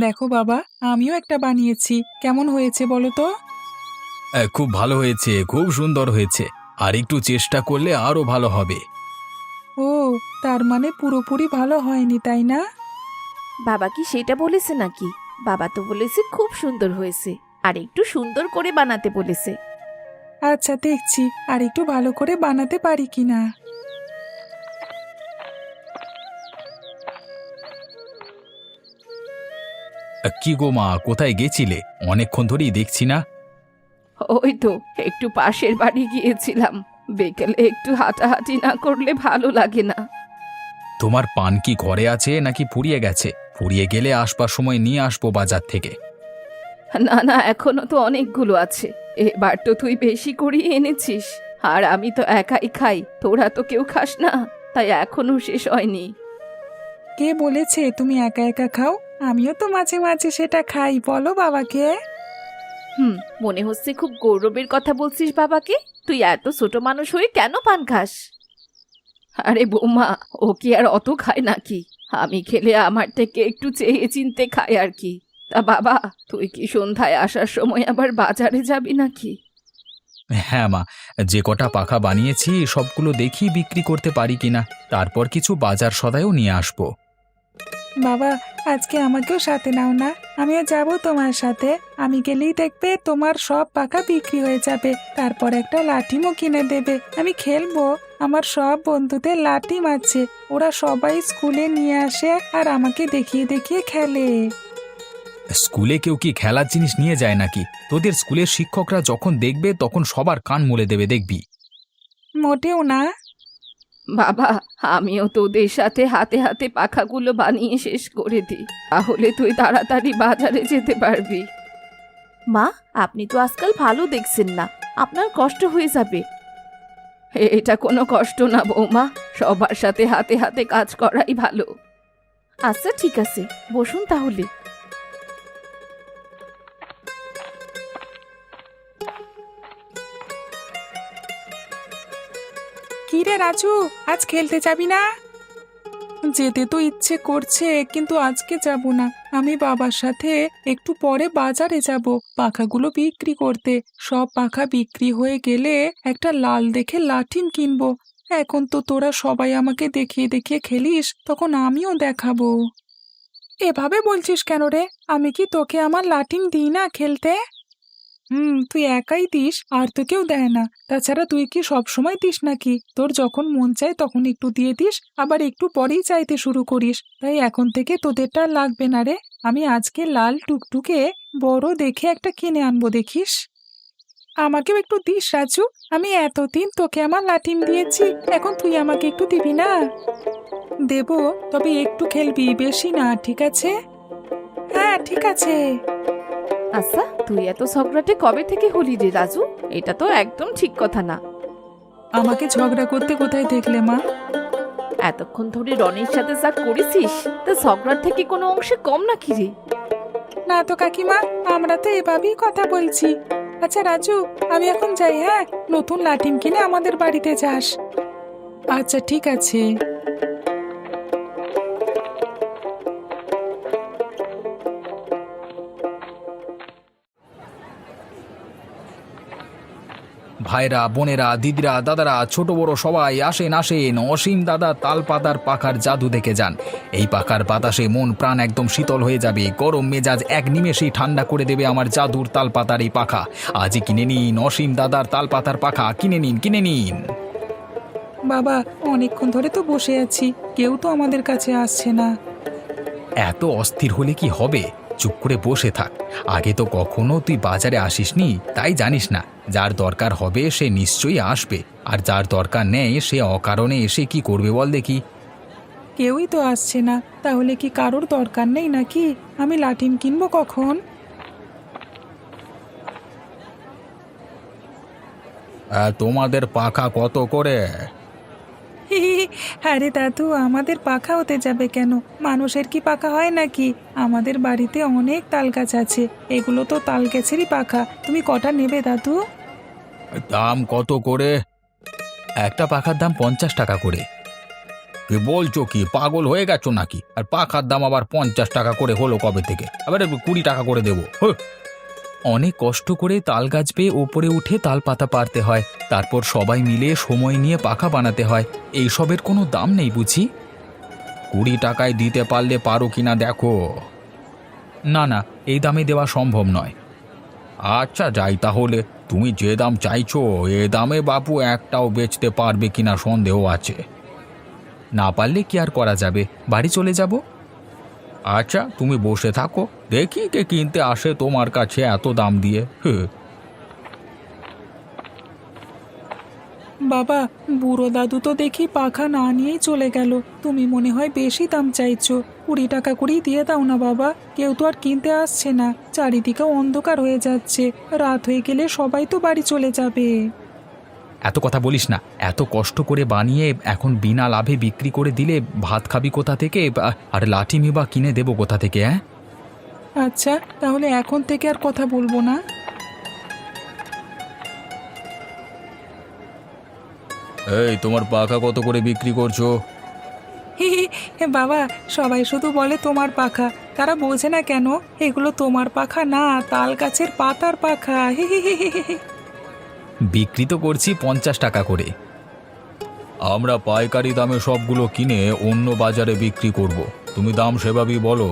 দেখো বাবা, আমিও একটা বানিয়েছি। কেমন হয়েছে বলো তো? খুব ভালো হয়েছে, খুব সুন্দর হয়েছে। আর একটু চেষ্টা করলে আরো ভালো হবে। ও, তার মানে পুরোপুরি ভালো হয়নি, তাই না? বাবা কি সেটা বলেছে নাকি? বাবা তো বলেছে খুব সুন্দর হয়েছে, আর একটু সুন্দর করে বানাতে বলেছে। আচ্ছা, দেখছি আর একটু ভালো করে বানাতে পারি কিনা। কি গো মা, কোথায় গেছিলে? অনেকক্ষণ ধরেই দেখছি না। ওই তো একটু পাশের বাড়ি গিয়েছিলাম। বিকেলে একটু হাঁটাহাঁটি না করলে ভালো লাগে না। তোমার পান কি ঘরে আছে নাকি ফুরিয়ে গেছে? ফুরিয়ে গেলে আসবার সময় নিয়ে আসবো বাজার থেকে। না না, এখনো তো অনেকগুলো আছে। এবার তো তুই বেশি করেই এনেছিস, আর আমি তো একাই খাই, তোরা তো কেউ খাস না, তাই এখনো শেষ হয়নি। কে বলেছে তুমি একা একা খাও? আমিও তো মাঝে মাঝে সেটা খাই, বলো বাবাকে। হুম, মনে হচ্ছে খুব গৌরবের কথা বলছিস বাবাকে। তুই এত ছোট মানুষ হয়ে কেন পান খাস? আরে বৌমা, ও কি আর অত খায় নাকি? আমি খেলে আমার থেকে একটু চেয়ে চিনতে খায় আর কি। তা বাবা, তুই কি সন্ধ্যায় আসার সময় আবার বাজারে যাবি নাকি? হ্যাঁ মা, যে কটা পাখা বানিয়েছি সবগুলো দেখি বিক্রি করতে পারি কিনা। তারপর কিছু বাজার সদাইও নিয়ে আসবো। বাবা, আজকে আমাকেও সাথে নাও না। আমিও যাব তোমার সাথে। আমি গেলেই দেখবে তোমার সব পাকা বিক্রি হয়ে যাবে। তারপর একটা লাঠিমও কিনে দেবে, আমি খেলবো। আমার সব বন্ধুদের লাঠি মারছে, ওরা সবাই স্কুলে নিয়ে আসে আর আমাকে দেখিয়ে দেখিয়ে খেলে। স্কুলে কেউ কি খেলার জিনিস নিয়ে যায় নাকি? তোদের স্কুলের শিক্ষকরা যখন দেখবে তখন সবার কান মুলে দেবে, দেখবি। মোটেও না। বাবা, আমিও তোদের সাথে হাতে হাতে পাখাগুলো বানিয়ে শেষ করে দিই, তাহলে তুই তাড়াতাড়ি বাজারে যেতে পারবি। মা, আপনি তো আজকাল ভালো দেখছেন না, আপনার কষ্ট হয়ে যাবে। এটা কোনো কষ্ট না বৌমা, সবার সাথে হাতে হাতে কাজ করাই ভালো। আচ্ছা ঠিক আছে, বসুন তাহলে। কি রে রাজু, আজ খেলতে যাবি না? যেতে তো ইচ্ছে করছে, কিন্তু আজকে যাব না। আমি বাবার সাথে একটু পরে বাজারে যাব পাখাগুলো বিক্রি করতে। সব পাখা বিক্রি হয়ে গেলে একটা লাল দেখে লাঠিম কিনবো। এখন তো তোরা সবাই আমাকে দেখিয়ে দেখিয়ে খেলিস, তখন আমিও দেখাবো। এভাবে বলছিস কেন রে? আমি কি তোকে আমার লাঠিম দিই না খেলতে? তুই একাই দিস, আর তো কেউ দেয় না। তাছাড়া তুই কি সব সময় দিস নাকি? তোর যখন মন চায় তখন একটু দিয়ে দিস, আবার একটু পরেই চাইতে শুরু করিস। তাই এখন থেকে তোদেরটা আর লাগবে না রে। আমি আজকে লাল টুকটুকে বড় দেখে একটা কিনে আনবো, দেখিস। আমাকেও একটু দিস রাজু। আমি এতদিন তোকে আমার লাঠিম দিয়েছি, এখন তুই আমাকে একটু দিবি না? দেবো, তবে একটু খেলবি, বেশি না, ঠিক আছে? হ্যাঁ, ঠিক আছে। আচ্ছা, তুই এত ঝগড়াটে কবে থেকে হলি রে রাজু? এটা তো একদম ঠিক কথা না। আমাকে ঝগড়া করতে কোথায় দেখলে মা? এতক্ষণ ধরে রনির সাথে যা করেছিস, তা ঝগড়ার থেকে কোনো অংশে কম নাকি রে? না তো কাকিমা, আমরা তো এভাবেই কথা বলছি। আচ্ছা রাজু, আমি এখন যাই, হ্যাঁ? নতুন লাঠিম কিনে আমাদের বাড়িতে যাস। আচ্ছা, ঠিক আছে। ভাইরা, বোনেরা, দিদিরা, দাদারা, ছোট বড় সবাই আসেন আসেন, অসীম দাদা তালপাতার পাখার জাদু দেখে যান। এই পাখার বাতাসে মন প্রাণ একদম শীতল হয়ে যাবে, গরম মেজাজ এক নিমেষেই ঠান্ডা করে দেবে আমার জাদুর তালপাতার এই পাখা। আজই কিনে নিন অসীম দাদার তালপাতার পাখা, কিনে নিন, কিনে নিন। বাবা, অনেকক্ষণ ধরে তো বসে আছি, কেউ তো আমাদের কাছে আসছে না। এত অস্থির হলে কি হবে? চুপ করে বসে থাক। আগে তো কখনো তুই বাজারে আসিসনি, তাই জানিস না। যার দরকার হবে সে নিশ্চয়ই আসবে, আর যার দরকার নেই সে অকারণে এসে কি করবে বল দেখি। কেউই তো আসছে না, তাহলে কি কারোর দরকার নেই নাকি? আমি লাঠিম কিনবো কখন? তোমাদের পাখা কত করে? আরে দাদু, আমাদের পাখা হতে যাবে কেন? মানুষের কি পাখা হয় নাকি? আমাদের বাড়িতে অনেক তাল গাছ আছে, এগুলো তো তাল গাছেরই পাখা। তুমি কটা নেবে দাদু? দাম কত করে? একটা পাখার দাম 50 টাকা করে। কি বলছো কি, পাগল হয়ে গেছো নাকি? আর পাখার দাম আবার 50 টাকা করে হলো কবে থেকে? আবার 20 টাকা করে দেবো? অনেক কষ্ট করে তাল গাছ বেয়ে ওপরে উঠে তাল পাতা পারতে হয়, তারপর সবাই মিলে সময় নিয়ে পাখা বানাতে হয়। এইসবের কোনো দাম নেই বুঝি। 20 টাকায় দিতে পারলে পারো কিনা দেখো। না না, এই দামে দেওয়া সম্ভব নয়। আচ্ছা যাই তাহলে, তুমি যে দাম চাইছো এ দামে বাপু একটাও বেচতে পারবে কিনা সন্দেহ আছে। না পারলে কি আর করা যাবে, বাড়ি চলে যাব। আচ্ছা তুমি বসে থাকো, দেখি কে কিনতে আসে তোমার কাছে এত দাম দিয়ে। বাবা, বুড়ো দাদু তো দেখি পাখা না নিয়েই চলে গেল। তুমি মনে হয় বেশি দাম চাইছো, 20 টাকা করেই দিয়ে দাও না বাবা। কেউ তো আর কিনতে আসছে না, চারিদিকে অন্ধকার হয়ে যাচ্ছে, রাত হয়ে গেলে সবাই তো বাড়ি চলে যাবে। এত কথা বলিস না, এত কষ্ট করে বানিয়ে এখন বিনা লাভে বিক্রি করে দিলে ভাত খাবি কোথা থেকে? আর লাঠি বা কিনে দেবো কোথা থেকে? হ্যাঁ আচ্ছা, তাহলে এখন থেকে আর কথা বলবো না। এই তোমার পাখা কত করে বিক্রি করছো? বাবা, সবাই শুধু বলে তোমার পাখা, তারা বোঝে না কেন এগুলো তোমার পাখা না, তাল গাছের পাতার পাখা। বিক্রি তো করছি 50 টাকা করে। আমরা পাইকারি দামে সবগুলো কিনে অন্য বাজারে বিক্রি করব, তুমি দাম সেভাবেই বলো।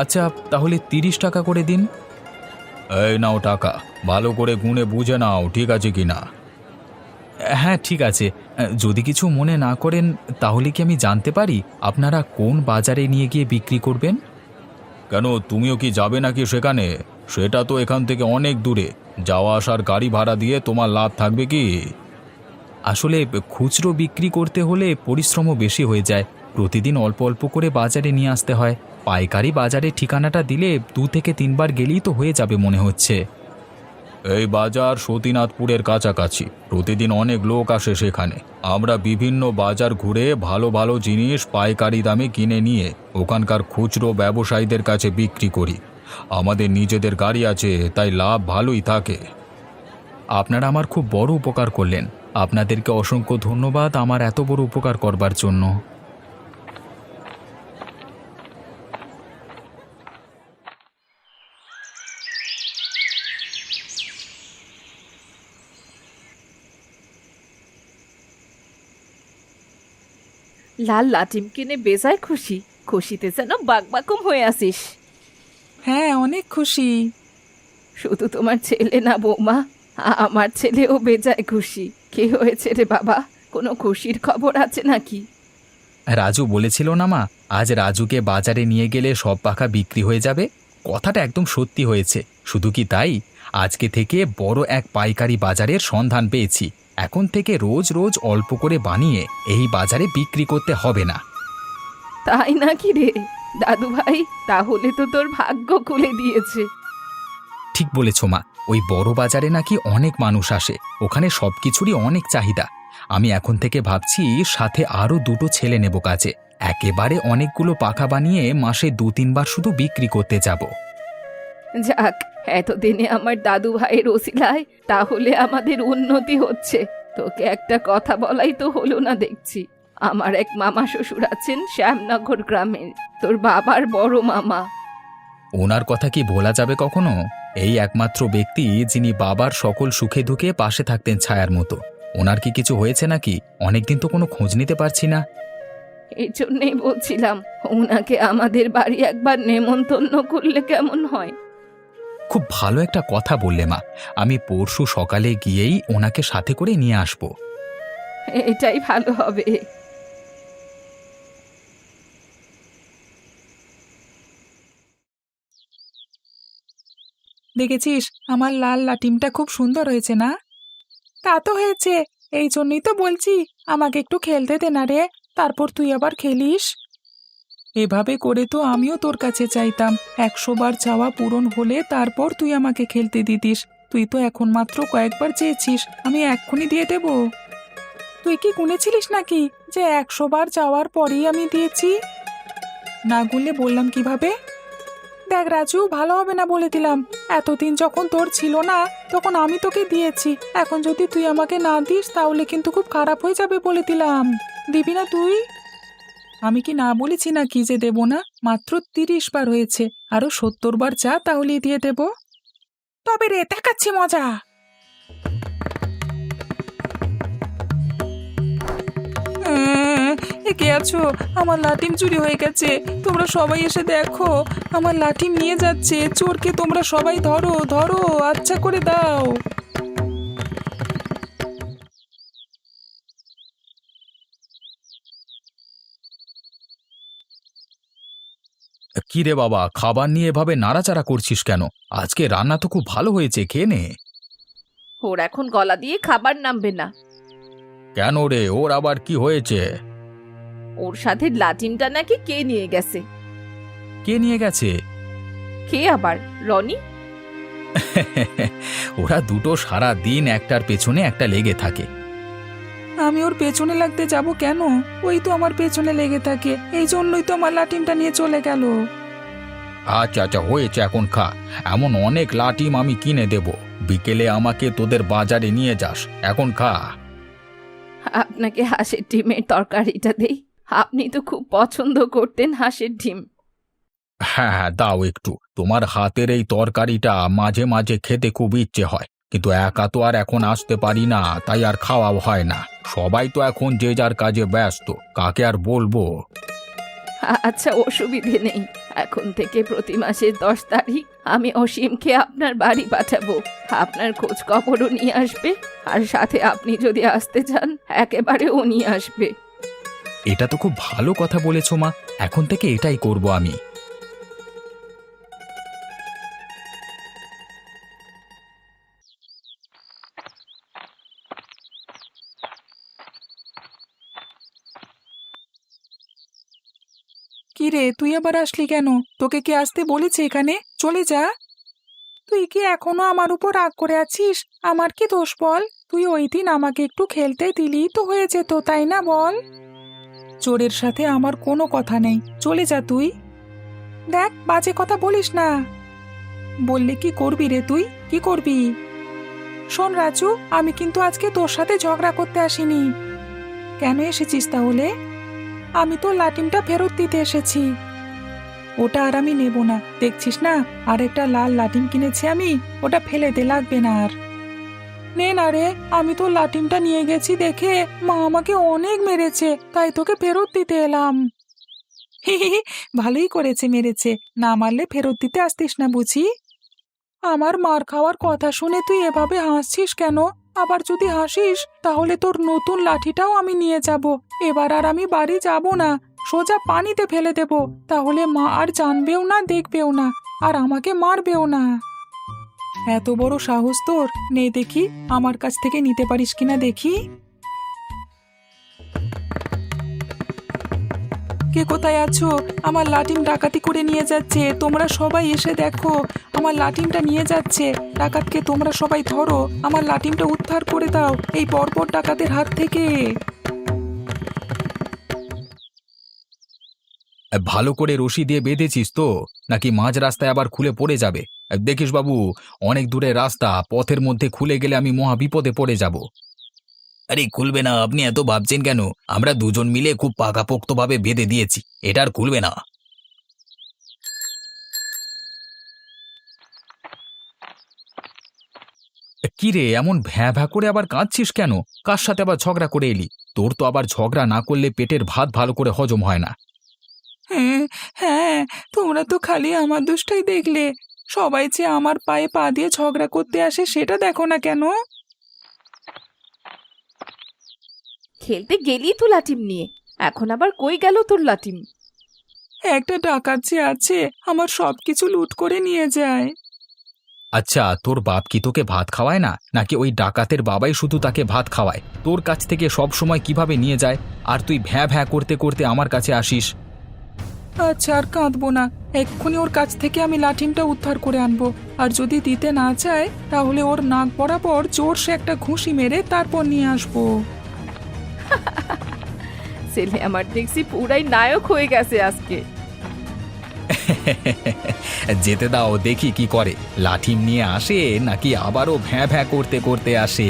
আচ্ছা তাহলে 30 টাকা করে দিন। এই নাও টাকা, ভালো করে গুনে বুঝে নাও ঠিক আছে কিনা। হ্যাঁ ঠিক আছে, যদি কিছু মনে না করেন তাহলে কি আমি জানতে পারি আপনারা কোন বাজারে নিয়ে গিয়ে বিক্রি করবেন? কেন, তুমিও কি যাবে নাকি সেখানে? সেটা তো এখান থেকে অনেক দূরে, যাওয়া আসার গাড়ি ভাড়া দিয়ে তোমার লাভ থাকবে কি? আসলে খুচরো বিক্রি করতে হলে পরিশ্রমও বেশি হয়ে যায়, প্রতিদিন অল্প অল্প করে বাজারে নিয়ে আসতে হয়। পাইকারি বাজারে ঠিকানাটা দিলে 2 থেকে 3 বার গেলেই তো হয়ে যাবে মনে হচ্ছে। এই বাজার সতীনাথপুরের কাছাকাছি, প্রতিদিন অনেক লোক আসে সেখানে। আমরা বিভিন্ন বাজার ঘুরে ভালো ভালো জিনিস পাইকারি দামে কিনে নিয়ে ওখানকার খুচরো ব্যবসায়ীদের কাছে বিক্রি করি। আমাদের নিজেদের গাড়ি আছে, তাই লাভ ভালোই থাকে। আপনারা আমার খুব বড় উপকার করলেন, আপনাদেরকে অসংখ্য ধন্যবাদ আমার এত বড় উপকার করবার জন্য। লাল লাটিম কিনে বেজায় খুশি, খুশিতে যেন বাকবাকম হয়ে আসিস। হ্যাঁ, অনেক খুশি। শুধু তোমার ছেলে না বৌমা, আমার ছেলেও বেজায় খুশি। কি হয়েছে রে বাবা, কোনো খুশির খবর আছে নাকি? রাজু বলেছিল না মা, আজ রাজুকে বাজারে নিয়ে গেলে সব পাখা বিক্রি হয়ে যাবে। কথাটা একদম সত্যি হয়েছে। শুধু কি তাই, আজকে থেকে বড় এক পাইকারি বাজারের সন্ধান পেয়েছি। এখন থেকে রোজ রোজ অল্প করে বানিয়ে এই বাজারে বিক্রি করতে হবে না। তাই নাকি রে দাদু ভাই, তাহলে তো তোর ভাগ্য খুলে দিয়েছে। ঠিক বলেছ মা, ওই বড় বাজারে নাকি অনেক মানুষ আসে, ওখানে সবকিছুরই অনেক চাহিদা। আমি এখন থেকে ভাবছি সাথে আরো 2টো ছেলে নেব কাজে, একেবারে অনেকগুলো পাখা বানিয়ে মাসে 2-3 বার শুধু বিক্রি করতে যাব। যাক, এতদিনে আমার দাদু ভাইয়ের ওসিলায় তাহলে আমাদের উন্নতি হচ্ছে। তোকে একটা কথা বলাই তো হলো না দেখছি। আমার এক মামা শ্বশুর আছেন শ্যামনগর গ্রামের, তোর বাবার বড় মামা। ওনার কথা কি ভোলা যাবে কখনো? এই একমাত্র ব্যক্তি যিনি বাবার সকল সুখে দুঃখে পাশে থাকতেন ছায়ার মতো। ওনার কি কিছু হয়েছে নাকি? অনেকদিন তো কোনো খোঁজ নিতে পারছি না। এই জন্যেই বলছিলাম ওনাকে আমাদের বাড়ি একবার নেমন্তন্ন করলে কেমন হয়। খুব ভালো একটা কথা বললে মা, আমি পরশু সকালে গিয়েই ওনাকে সাথে করে নিয়ে আসব। এটাই ভালো হবে। দেখেছিস, আমার লাল লাটিমটা খুব সুন্দর হয়েছে না? তা তো হয়েছে, এই জন্যই তো বলছি আমাকে একটু খেলতে দে না রে, তারপর তুই আবার খেলিস। এভাবে করে তো আমিও তোর কাছে চাইতাম, 100 বার চাওয়া পূরণ হলে তারপর তুই আমাকে খেলতে দিতিস। তুই তো এখন মাত্র কয়েকবার চেয়েছিস, আমি এক্ষুনি দিয়ে দেব। তুই কি গুনেছিলিস নাকি যে 100 বার চাওয়ার পরেই আমি দিয়েছি? না গুনলে বললাম কিভাবে? দেখ রাজু, ভালো হবে না বলে দিলাম। এতদিন যখন তোর ছিল না তখন আমি তোকে দিয়েছি, এখন যদি তুই আমাকে না দিস তাহলে কিন্তু খুব খারাপ হয়ে যাবে বলে দিলাম। দিবি না তুই? আমি কি না বলেছি না কি যে দেব না? মাত্র 30 বার হয়েছে, আরো 70 বার চা তাহলেই দিয়ে দেব। তবে রে দেখাচ্ছি মজা। এ কে আছো? আমার লাটিম চুরি হয়ে গেছে, তোমরা সবাই এসে দেখো। আমার লাঠিম নিয়ে যাচ্ছে, চোরকে তোমরা সবাই ধরো ধরো, আচ্ছা করে দাও। কি রে বাবা, খাবার নিয়ে এভাবে নাড়াচাড়া করছিস কেন? আজকে রান্না তো খুব ভালো হয়েছে, খেয়ে নে। ওর এখন গলা দিয়ে খাবার নামবে না। কেন রে, ওর আবার কি হয়েছে? ওর সাথে লাটিমটা নাকি কে নিয়ে গেছে। কে নিয়ে গেছে? কে আবার? রনি? ওরা দুটো সারা দিন একটার পেছনে একটা লেগে থাকে। আমি ওর পেছনে লাগতে যাব কেন? ওই তো আমার পেছনে লেগে থাকে, এই জন্যই তো আমার লাঠিমটা নিয়ে চলে গেল। আচ্ছা আচ্ছা, হয়েছে, এখন খা। এমন অনেক লাটিম আমি কিনে দেব, বিকেলে আমাকে তোদের বাজারে নিয়ে যাস। এখন খা। আপনাকে হাঁসের ডিমের তরকারিটা দেই, আপনি তো খুব পছন্দ করতেন হাঁসের ডিম। হ্যাঁ হ্যাঁ, দাও একটু। তোমার হাতের এই তরকারিটা মাঝে মাঝে খেতে খুব ইচ্ছে হয়, কিন্তু একা তো আর এখন আসতে পারি না, তাই আর খাওয়াও হয় না। সবাই তো এখন যে যার কাজে ব্যস্ত, কাকে আর বলবো। আচ্ছা, অসুবিধে নেই। এখন থেকে প্রতি মাসের 10 তারিখ আমি অসীমকে আপনার বাড়ি পাঠাবো। আপনার খোঁজ খবরও নিয়ে আসবে, আর সাথে আপনি যদি আসতে চান একেবারে ও নিয়ে আসবে। এটা তো খুব ভালো কথা বলেছো মা, এখন থেকে এটাই করব আমি। কি রে, তুই আবার আসলি কেন? তোকে কে আসতে বলেছে এখানে? চলে যা। তুই কি এখনো আমার উপর রাগ করে আছিস? আমার কি দোষ বল? তুই ওই দিন আমাকে একটু খেলতে দিলি তো হয়ে যেত, তাই না বল? চোরের সাথে আমার কোনো কথা নেই, চলে যা তুই। দেখ, বাজে কথা বলিস না। বললে কি করবি রে তুই? কি করবি? শোন রাজু, আমি কিন্তু আজকে তোর সাথে ঝগড়া করতে আসিনি। কেন এসেছিস তাহলে? আমি তো লাটিমটা ফেরত দিতে এসেছি। ওটা আর আমি নেব না, দেখছিস না আর একটা লাল লাটিম কিনেছি আমি, ওটা ফেলে দে, লাগবে না আর। নে না রে, আমি তো লাটিমটা নিয়ে গেছি দেখে মা আমাকে অনেক মেরেছে, তাই তোকে ফেরত দিতে এলাম। ভালোই করেছে, মেরেছে, না মারলে ফেরত দিতে আসতিস না বুঝি? আমার মার খাওয়ার কথা শুনে তুই এভাবে হাসছিস কেন? আবার যদি হাসিস তাহলে তোর নতুন লাঠিটাও আমি নিয়ে যাব। এবার আর আমি বাড়ি যাব না, সোজা পানিতে ফেলে দেব, তাহলে মা আর জানবেও না, দেখবেও না, আর আমাকে মারবেও না। এত বড় সাহস তোর? নে দেখি, আমার কাছ থেকে নিতে পারিস কিনা দেখি। কে কোথায় আছো? আমার লাটিম ডাকাতি করে নিয়ে যাচ্ছে, তোমরা সবাই এসে দেখো। আমার লাটিমটা নিয়ে যাচ্ছে, ডাকাতকে তোমরা সবাই ধরো, আমার লাটিমটা উদ্ধার করে দাও এই বর্বর ডাকাতের হাত থেকে। ভালো করে রশি দিয়ে বেঁধেছিস তো, নাকি মাঝ রাস্তায় আবার খুলে পড়ে যাবে? দেখিস বাবু, অনেক দূরের রাস্তা, পথের মধ্যে খুলে গেলে আমি মহা বিপদে পড়ে যাব। আরে খুলবে না, আপনি এত ভাবছেন কেন? আমরা দুজন মিলে খুব পাকাপোক্তভাবে বেঁধে দিয়েছি, এটা আর খুলবে না। কি রে, এমন ভ্যাঁ ভ্যাঁ করে আবার কাঁদছিস কেন? কার সাথে আবার ঝগড়া করে এলি? তোর তো আবার ঝগড়া না করলে পেটের ভাত ভালো করে হজম হয় না। হ্যাঁ হ্যাঁ, তোমরা তো খালি আমার দোষটাই দেখলে। সবাই যে আমার পায়ে পা দিয়ে ঝগড়া করতে আসে সেটা দেখো না কেন? খেলতে গেলি তো লাটিম নিয়ে, এখন আবার কই গেল তোর লাটিম? একটা ডাকাত যে আছে, আমার সবকিছু লুট করে নিয়ে যায়। আচ্ছা, তোর বাপ কি তোকে ভাত খাওয়ায় না, নাকি ওই ডাকাতের বাবাই শুধু তাকে ভাত খাওয়ায়? তোর কাছ থেকে সব সময় কিভাবে নিয়ে যায়, আর তুই ভ্যাঁ ভ্যাঁ করতে করতে আমার কাছে আসিস? আচ্ছা, আর কাঁদবো না, এক্ষুনি ওর কাছ থেকে আমি লাঠিমটা উদ্ধার করে আনবো। আর যদি দিতে না চায় তাহলে ওর নাক বরাবর জোরসে একটা ঘুষি মেরে তারপর নিয়ে আসবো। ছেলে আমার দেখছি পুরাই নায়ক হয়ে গেছে আজকে। যেতে দাও, দেখি কি করে, লাঠিম নিয়ে আসে নাকি আবারও ভ্যাঁ ভ্যাঁ করতে করতে আসে।